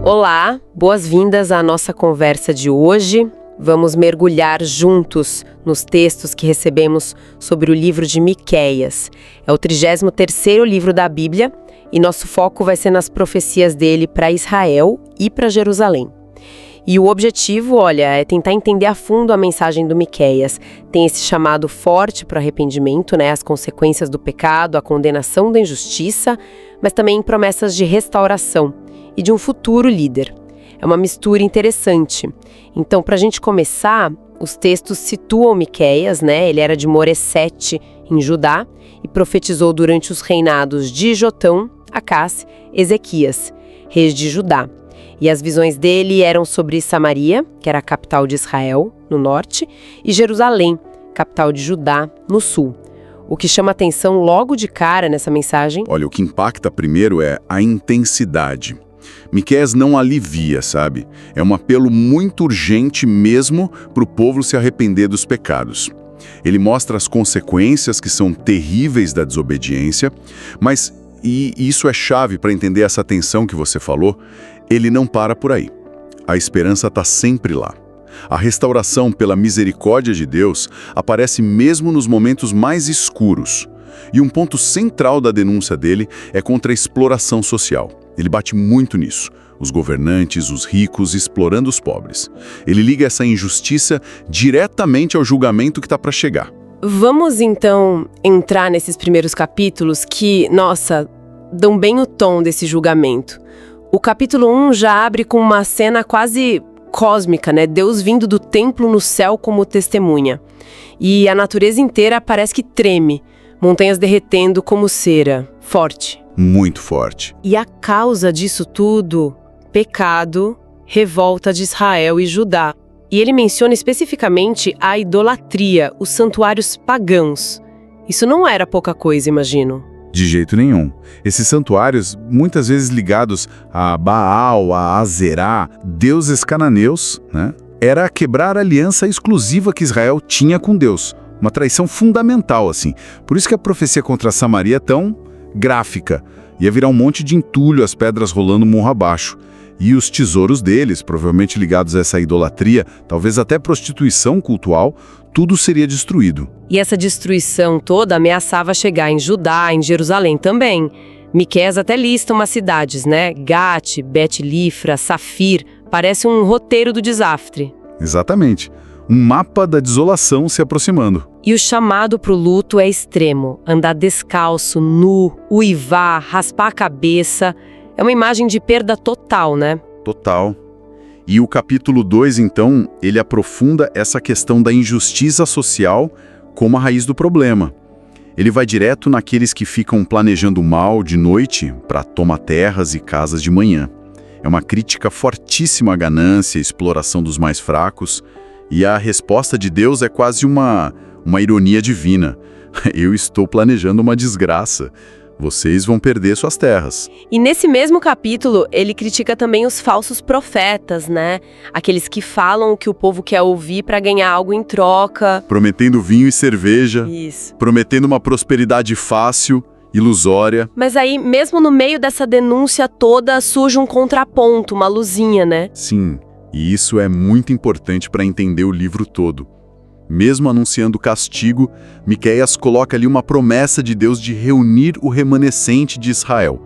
Olá, boas-vindas à nossa conversa de hoje. Vamos mergulhar juntos nos textos que recebemos sobre o livro de Miqueias. É o 33º livro da Bíblia e nosso foco vai ser nas profecias dele para Israel e para Jerusalém. E o objetivo, é tentar entender a fundo a mensagem do Miqueias. Tem esse chamado forte para o arrependimento, as consequências do pecado, a condenação da injustiça, mas também promessas de restauração e de um futuro líder. É uma mistura interessante. Então, para a gente começar, os textos situam Miqueias, ele era de Moresete, em Judá, e profetizou durante os reinados de Jotão, Acás, Ezequias, reis de Judá. E as visões dele eram sobre Samaria, que era a capital de Israel, no norte, e Jerusalém, capital de Judá, no sul. O que chama atenção logo de cara nessa mensagem... Olha, o que impacta primeiro é a intensidade. Miqueias não alivia, sabe? É um apelo muito urgente mesmo para o povo se arrepender dos pecados. Ele mostra as consequências que são terríveis da desobediência, mas, e isso é chave para entender essa tensão que você falou, ele não para por aí. A esperança está sempre lá. A restauração pela misericórdia de Deus aparece mesmo nos momentos mais escuros. E um ponto central da denúncia dele é contra a exploração social. Ele bate muito nisso. Os governantes, os ricos, explorando os pobres. Ele liga essa injustiça diretamente ao julgamento que está para chegar. Vamos, então, entrar nesses primeiros capítulos que, dão bem o tom desse julgamento. O capítulo 1 já abre com uma cena quase cósmica, Deus vindo do templo no céu como testemunha. E a natureza inteira parece que treme, montanhas derretendo como cera, forte. Muito forte. E a causa disso tudo, pecado, revolta de Israel e Judá. E ele menciona especificamente a idolatria, os santuários pagãos. Isso não era pouca coisa, imagino. De jeito nenhum. Esses santuários, muitas vezes ligados a Baal, a Azerá, deuses cananeus, era quebrar a aliança exclusiva que Israel tinha com Deus. Uma traição fundamental, assim. Por isso que a profecia contra Samaria é tão gráfica. Ia virar um monte de entulho, as pedras rolando morro abaixo. E os tesouros deles, provavelmente ligados a essa idolatria, talvez até prostituição cultural, tudo seria destruído. E essa destruição toda ameaçava chegar em Judá, em Jerusalém também. Miqueias até lista umas cidades, Gate, Bet-Lifra, Safir. Parece um roteiro do desastre. Exatamente. Um mapa da desolação se aproximando. E o chamado para o luto é extremo. Andar descalço, nu, uivar, raspar a cabeça. É uma imagem de perda total, Total. E o capítulo 2, então, ele aprofunda essa questão da injustiça social como a raiz do problema. Ele vai direto naqueles que ficam planejando mal de noite para tomar terras e casas de manhã. É uma crítica fortíssima à ganância e exploração dos mais fracos. E a resposta de Deus é quase uma ironia divina. Eu estou planejando uma desgraça. Vocês vão perder suas terras. E nesse mesmo capítulo, ele critica também os falsos profetas, Aqueles que falam o que o povo quer ouvir para ganhar algo em troca. Prometendo vinho e cerveja. Isso. Prometendo uma prosperidade fácil, ilusória. Mas aí, mesmo no meio dessa denúncia toda, surge um contraponto, uma luzinha, Sim, e isso é muito importante para entender o livro todo. Mesmo anunciando castigo, Miqueias coloca ali uma promessa de Deus de reunir o remanescente de Israel.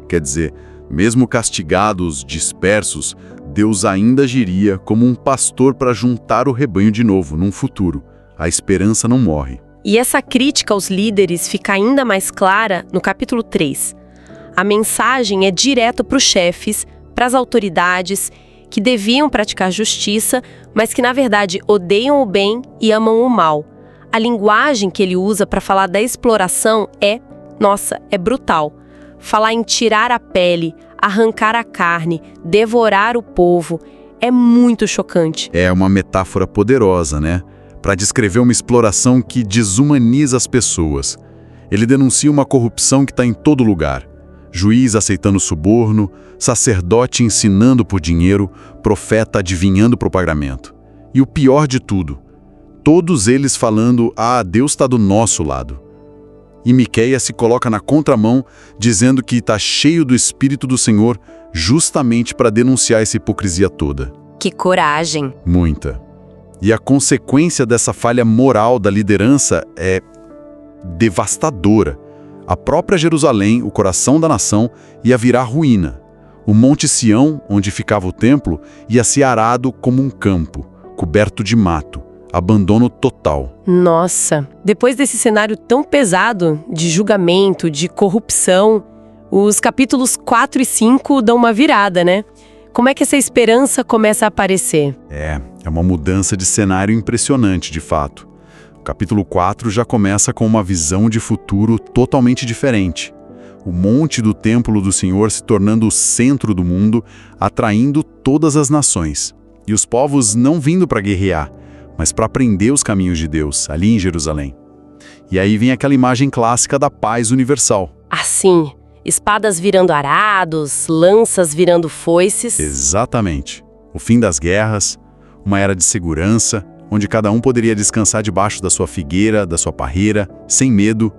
Quer dizer, mesmo castigados, dispersos, Deus ainda agiria como um pastor para juntar o rebanho de novo, num futuro. A esperança não morre. E essa crítica aos líderes fica ainda mais clara no capítulo 3. A mensagem é direta para os chefes, para as autoridades, que deviam praticar justiça, mas que na verdade odeiam o bem e amam o mal. A linguagem que ele usa para falar da exploração é brutal. Falar em tirar a pele, arrancar a carne, devorar o povo, é muito chocante. É uma metáfora poderosa, para descrever uma exploração que desumaniza as pessoas. Ele denuncia uma corrupção que está em todo lugar. Juiz aceitando suborno, sacerdote ensinando por dinheiro, profeta adivinhando para o pagamento. E o pior de tudo, todos eles falando, Deus está do nosso lado. E Miqueias se coloca na contramão, dizendo que está cheio do Espírito do Senhor justamente para denunciar essa hipocrisia toda. Que coragem! Muita. E a consequência dessa falha moral da liderança é devastadora. A própria Jerusalém, o coração da nação, ia virar ruína. O Monte Sião, onde ficava o templo, ia ser arado como um campo, coberto de mato. Abandono total. Nossa, depois desse cenário tão pesado de julgamento, de corrupção, os capítulos 4 e 5 dão uma virada, né? Como é que essa esperança começa a aparecer? É uma mudança de cenário impressionante, de fato. O capítulo 4 já começa com uma visão de futuro totalmente diferente. O monte do templo do Senhor se tornando o centro do mundo, atraindo todas as nações. E os povos não vindo para guerrear, mas para aprender os caminhos de Deus, ali em Jerusalém. E aí vem aquela imagem clássica da paz universal. Assim, espadas virando arados, lanças virando foices. Exatamente. O fim das guerras, uma era de segurança, onde cada um poderia descansar debaixo da sua figueira, da sua parreira, sem medo.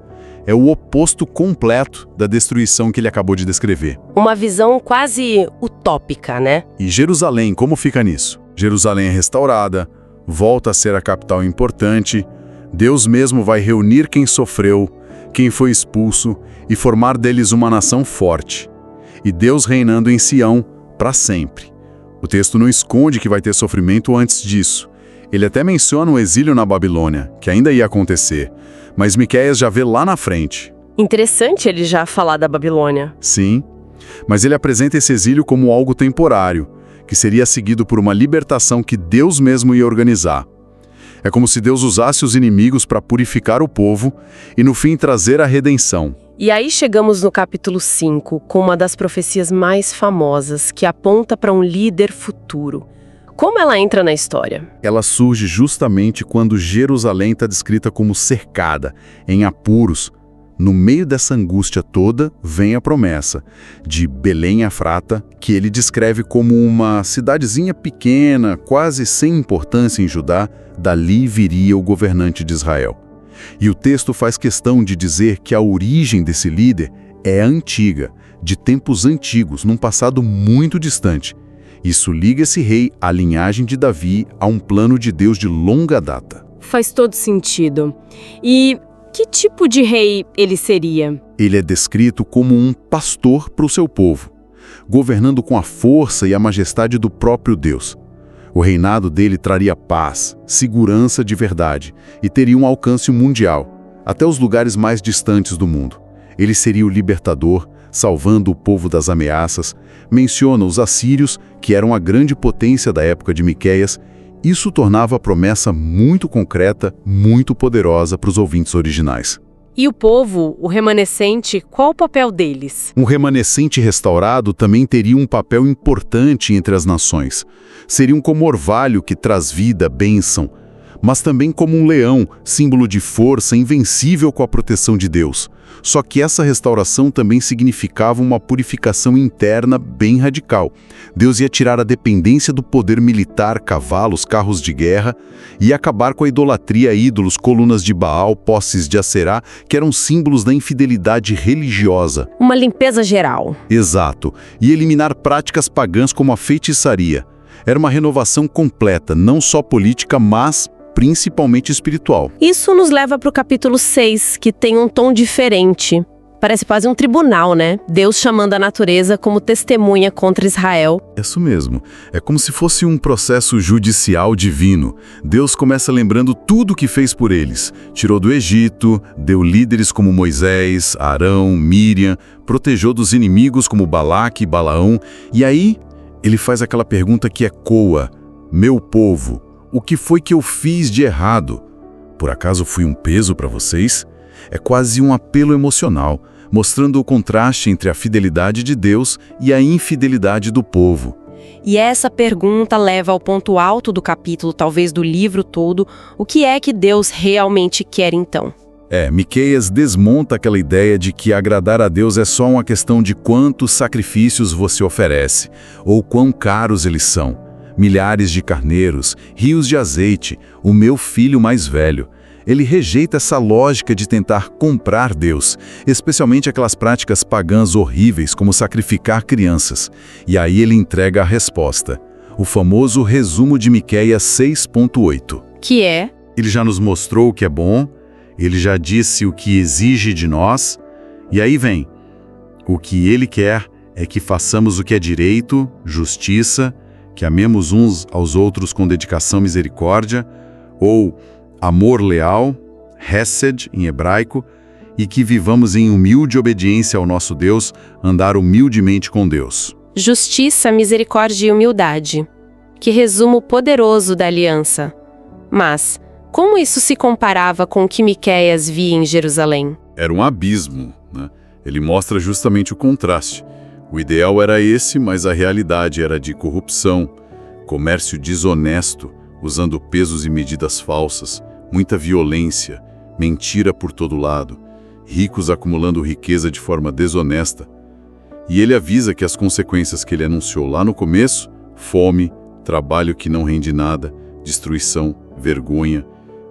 É o oposto completo da destruição que ele acabou de descrever. Uma visão quase utópica, né? E Jerusalém, como fica nisso? Jerusalém é restaurada, volta a ser a capital importante, Deus mesmo vai reunir quem sofreu, quem foi expulso e formar deles uma nação forte. E Deus reinando em Sião para sempre. O texto não esconde que vai ter sofrimento antes disso. Ele até menciona o exílio na Babilônia, que ainda ia acontecer, mas Miqueias já vê lá na frente. Interessante ele já falar da Babilônia. Sim, mas ele apresenta esse exílio como algo temporário, que seria seguido por uma libertação que Deus mesmo ia organizar. É como se Deus usasse os inimigos para purificar o povo e, no fim, trazer a redenção. E aí chegamos no capítulo 5, com uma das profecias mais famosas, que aponta para um líder futuro. Como ela entra na história? Ela surge justamente quando Jerusalém está descrita como cercada, em apuros. No meio dessa angústia toda, vem a promessa de Belém Efrata, que ele descreve como uma cidadezinha pequena, quase sem importância em Judá, dali viria o governante de Israel. E o texto faz questão de dizer que a origem desse líder é antiga, de tempos antigos, num passado muito distante. Isso liga esse rei à linhagem de Davi, a um plano de Deus de longa data. Faz todo sentido. E que tipo de rei ele seria? Ele é descrito como um pastor para o seu povo, governando com a força e a majestade do próprio Deus. O reinado dele traria paz, segurança de verdade e teria um alcance mundial, até os lugares mais distantes do mundo. Ele seria o libertador, salvando o povo das ameaças. Menciona os assírios, que eram a grande potência da época de Miqueias. Isso tornava a promessa muito concreta, muito poderosa para os ouvintes originais. E o povo, o remanescente, qual o papel deles? Um remanescente restaurado também teria um papel importante entre as nações. Seria como orvalho que traz vida, bênção, mas também como um leão, símbolo de força, invencível com a proteção de Deus. Só que essa restauração também significava uma purificação interna bem radical. Deus ia tirar a dependência do poder militar, cavalos, carros de guerra, e acabar com a idolatria a ídolos, colunas de Baal, posses de Aserá, que eram símbolos da infidelidade religiosa. Uma limpeza geral. Exato. E eliminar práticas pagãs como a feitiçaria. Era uma renovação completa, não só política, mas principalmente espiritual. Isso nos leva para o capítulo 6, que tem um tom diferente. Parece quase um tribunal, né? Deus chamando a natureza como testemunha contra Israel. Isso mesmo. É como se fosse um processo judicial divino. Deus começa lembrando tudo o que fez por eles. Tirou do Egito, deu líderes como Moisés, Arão, Míriam, protegeu dos inimigos como Balaque e Balaão. E aí, ele faz aquela pergunta que ecoa: meu povo, o que foi que eu fiz de errado? Por acaso fui um peso para vocês? É quase um apelo emocional, mostrando o contraste entre a fidelidade de Deus e a infidelidade do povo. E essa pergunta leva ao ponto alto do capítulo, talvez do livro todo: o que é que Deus realmente quer então? Miqueias desmonta aquela ideia de que agradar a Deus é só uma questão de quantos sacrifícios você oferece, ou quão caros eles são. Milhares de carneiros, rios de azeite, o meu filho mais velho. Ele rejeita essa lógica de tentar comprar Deus, especialmente aquelas práticas pagãs horríveis como sacrificar crianças. E aí ele entrega a resposta, o famoso resumo de Miqueias 6.8. Que é? Ele já nos mostrou o que é bom, ele já disse o que exige de nós, e aí vem, o que ele quer é que façamos o que é direito, justiça, que amemos uns aos outros com dedicação e misericórdia, ou amor leal, hesed em hebraico, e que vivamos em humilde obediência ao nosso Deus, andar humildemente com Deus. Justiça, misericórdia e humildade. Que resumo poderoso da aliança. Mas, como isso se comparava com o que Miqueias via em Jerusalém? Era um abismo, né? Ele mostra justamente o contraste. O ideal era esse, mas a realidade era de corrupção, comércio desonesto, usando pesos e medidas falsas, muita violência, mentira por todo lado, ricos acumulando riqueza de forma desonesta. E ele avisa que as consequências que ele anunciou lá no começo, fome, trabalho que não rende nada, destruição, vergonha,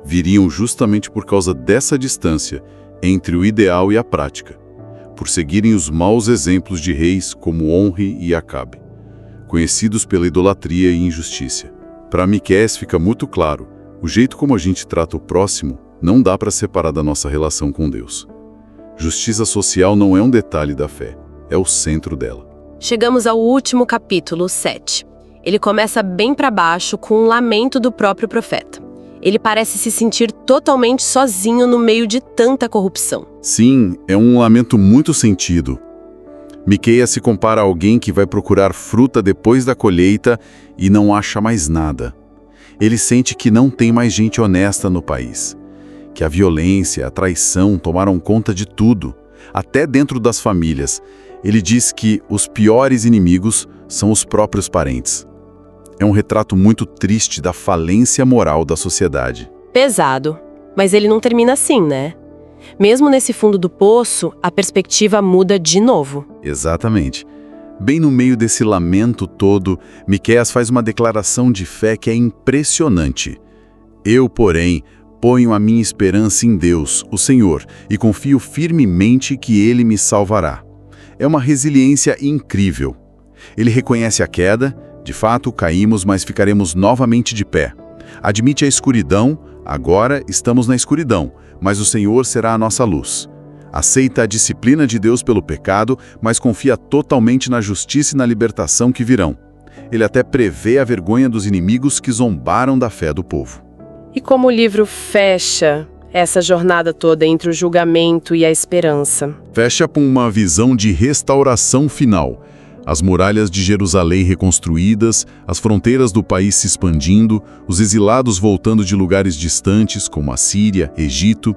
viriam justamente por causa dessa distância entre o ideal e a prática, por seguirem os maus exemplos de reis como Onri e Acabe, conhecidos pela idolatria e injustiça. Para Miqueias fica muito claro, o jeito como a gente trata o próximo não dá para separar da nossa relação com Deus. Justiça social não é um detalhe da fé, é o centro dela. Chegamos ao último capítulo, 7. Ele começa bem para baixo com um lamento do próprio profeta. Ele parece se sentir totalmente sozinho no meio de tanta corrupção. Sim, é um lamento muito sentido. Miqueias se compara a alguém que vai procurar fruta depois da colheita e não acha mais nada. Ele sente que não tem mais gente honesta no país, que a violência, a traição tomaram conta de tudo, até dentro das famílias. Ele diz que os piores inimigos são os próprios parentes. É um retrato muito triste da falência moral da sociedade. Pesado, mas ele não termina assim, né? Mesmo nesse fundo do poço, a perspectiva muda de novo. Exatamente. Bem no meio desse lamento todo, Miqueias faz uma declaração de fé que é impressionante. Eu, porém, ponho a minha esperança em Deus, o Senhor, e confio firmemente que Ele me salvará. É uma resiliência incrível. Ele reconhece a queda, de fato caímos, mas ficaremos novamente de pé. Admite a escuridão, agora estamos na escuridão, mas o Senhor será a nossa luz. Aceita a disciplina de Deus pelo pecado, mas confia totalmente na justiça e na libertação que virão. Ele até prevê a vergonha dos inimigos que zombaram da fé do povo. E como o livro fecha essa jornada toda entre o julgamento e a esperança? Fecha com uma visão de restauração final. As muralhas de Jerusalém reconstruídas, as fronteiras do país se expandindo, os exilados voltando de lugares distantes, como a Síria, Egito,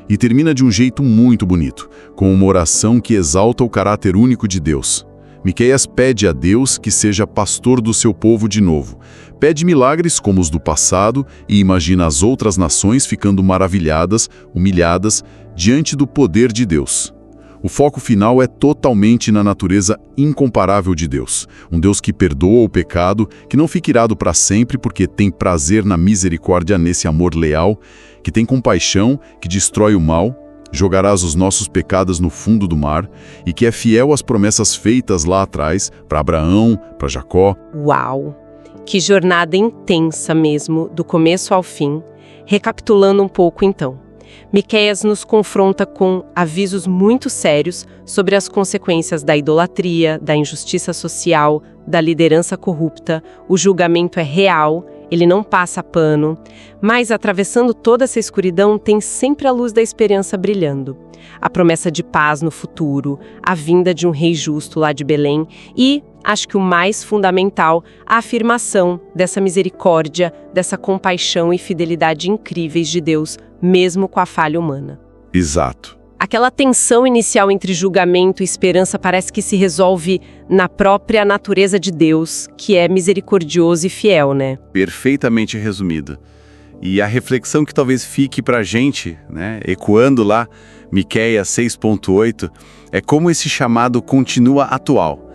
e termina de um jeito muito bonito, com uma oração que exalta o caráter único de Deus. Miqueias pede a Deus que seja pastor do seu povo de novo. Pede milagres como os do passado e imagina as outras nações ficando maravilhadas, humilhadas, diante do poder de Deus. O foco final é totalmente na natureza incomparável de Deus. Um Deus que perdoa o pecado, que não fica irado para sempre porque tem prazer na misericórdia nesse amor leal, que tem compaixão, que destrói o mal, jogarás os nossos pecados no fundo do mar, e que é fiel às promessas feitas lá atrás, para Abraão, para Jacó. Uau! Que jornada intensa mesmo, do começo ao fim. Recapitulando um pouco então. Miqueias nos confronta com avisos muito sérios sobre as consequências da idolatria, da injustiça social, da liderança corrupta. O julgamento é real, ele não passa pano, mas atravessando toda essa escuridão tem sempre a luz da esperança brilhando. A promessa de paz no futuro, a vinda de um rei justo lá de Belém e, acho que o mais fundamental, a afirmação dessa misericórdia, dessa compaixão e fidelidade incríveis de Deus, mesmo com a falha humana. Exato. Aquela tensão inicial entre julgamento e esperança parece que se resolve na própria natureza de Deus, que é misericordioso e fiel, né? Perfeitamente resumida. E a reflexão que talvez fique pra gente, né, ecoando lá, Miqueias 6.8, é como esse chamado continua atual.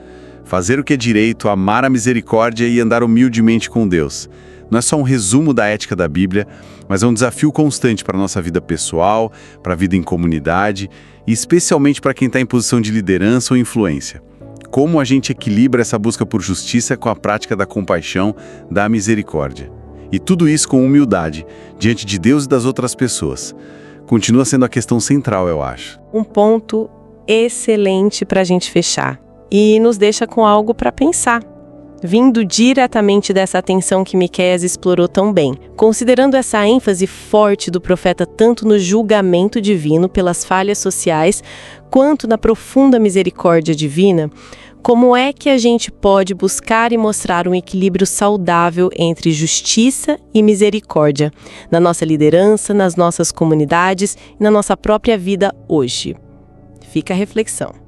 Fazer o que é direito, amar a misericórdia e andar humildemente com Deus. não é só um resumo da ética da Bíblia, mas é um desafio constante para a nossa vida pessoal, para a vida em comunidade e especialmente para quem está em posição de liderança ou influência. Como a gente equilibra essa busca por justiça com a prática da compaixão, da misericórdia. E tudo isso com humildade, diante de Deus e das outras pessoas. Continua sendo a questão central, eu acho. Um ponto excelente para a gente fechar. E nos deixa com algo para pensar, vindo diretamente dessa atenção que Miqueias explorou tão bem. Considerando essa ênfase forte do profeta tanto no julgamento divino pelas falhas sociais, quanto na profunda misericórdia divina, como é que a gente pode buscar e mostrar um equilíbrio saudável entre justiça e misericórdia, na nossa liderança, nas nossas comunidades e na nossa própria vida hoje? Fica a reflexão.